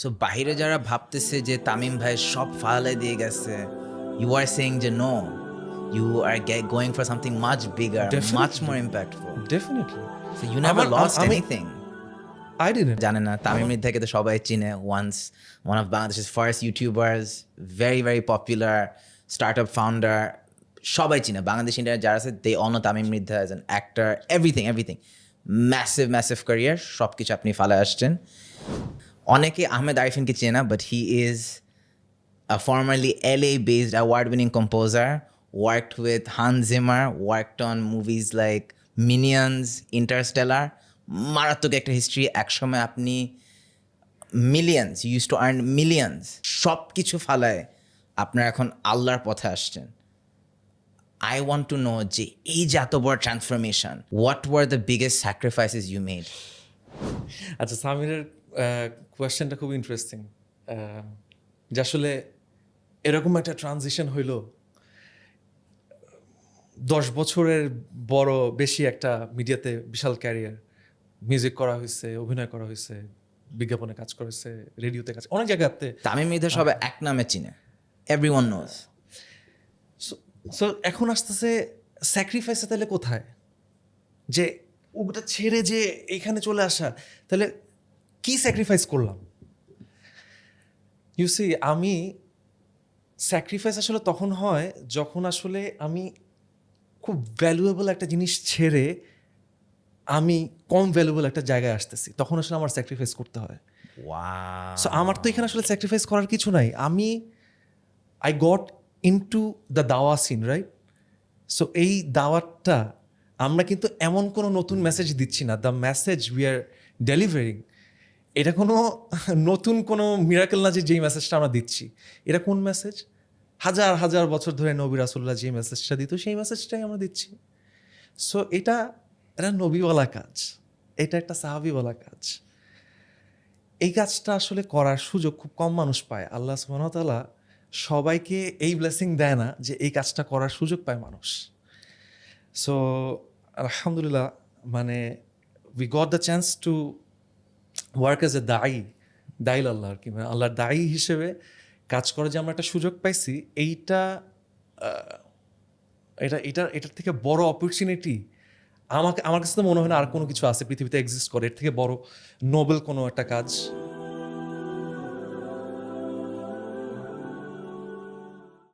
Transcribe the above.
So বাহিরে যারা ভাবতেছে যে তামিম ভাই সব ফালাই দিয়ে গেছে, ইউ আর সেইং যে no, you are going for something much bigger, much definitely, more impactful. Definitely. So you never lost আমি এনিথিং। I didn't. জানে না তামিম মৃধাকে তো সবাই চিনে, ওয়ান্স ওয়ান অফ বাংলাদেশের first YouTubers, very very popular startup founder, সবাই চিনে বাংলাদেশ ইন্ডিয়ার যারা আছে, they all know Tamim Mridha as an actor, everything everything, massive massive career, সব কিছু আপনি ফালে আসছেন। অনেকে আহমেদ আরিফিনকে চেনে না, but he is a formerly LA-based award-winning composer, worked with Hans Zimmer, worked on movies like Minions, Interstellar. মারাত্মক একটা হিস্ট্রি। একসময় আপনি millions, you use to earn millions, সব কিছু ফালায় আপনার এখন আল্লাহর পথে আসছেন। আই ওয়ান্ট টু নো যে এই যে এত বড় transformation, what were the biggest sacrifices you made? আচ্ছা, সামিরের কোয়েশ্চেনটা খুব ইন্টারেস্টিং, যে আসলে এরকম একটা ট্রানজিশন হইল 10 বছরের বড় বেশি একটা মিডিয়াতে বিশাল ক্যারিয়ার, মিউজিক করা হয়েছে, অভিনয় করা হয়েছে, বিজ্ঞাপনে কাজ করা হয়েছে, রেডিওতে কাজ, অনেক জায়গাতে। তামিম মৃধা সবাই এক নামে চিনে, এভরিওয়ান নোজ। সো এখন আসতেছে স্যাক্রিফাইসে, তাহলে কোথায় যে ওটা ছেড়ে যে এখানে চলে আসা, তাহলে কি স্যাক্রিফাইস করলাম? ইউ সি, আমি স্যাক্রিফাইস আসলে তখন হয় যখন আসলে আমি খুব ভ্যালুয়েবল একটা জিনিস ছেড়ে আমি কম ভ্যালুয়েবল একটা জায়গায় আসতেছি, তখন আসলে আমার স্যাক্রিফাইস করতে হয়। সো আমার তো এখানে আসলে স্যাক্রিফাইস করার কিছু নাই। আই গট ইনটু দ্য দাওয়া সিন, রাইট? সো এই দাওয়াতটা আমরা কিন্তু এমন কোনো নতুন মেসেজ দিচ্ছি না। The message we are delivering, এটা কোনো নতুন কোনো মিরাকেল না যে যেই মেসেজটা আমরা দিচ্ছি। এটা কোন মেসেজ? হাজার হাজার বছর ধরে নবী রাসূলুল্লাহ যে মেসেজটা দিত, সেই মেসেজটাই আমরা দিচ্ছি। সো এটা নবীওয়ালা কাজ, এটা একটা সাহাবীওয়ালা কাজ। এই কাজটা আসলে করার সুযোগ খুব কম মানুষ পায়। আল্লাহ সুবহানাহু ওয়া তাআলা সবাইকে এই ব্লেসিং দেয় না যে এই কাজটা করার সুযোগ পায় মানুষ। সো আলহামদুলিল্লাহ, মানে we got the chance to work as a দায়ী আল্লাহ আর কি, মানে আল্লাহর দায়ী হিসেবে কাজ করার যে আমরা একটা সুযোগ পাইছি, এইটা এটার থেকে বড় অপরচুনিটি আমার কাছে তো মনে হয় না আর কোনো কিছু আছে পৃথিবীতে এক্সিস্ট করে এর থেকে বড় নোবেল কোনো একটা কাজ।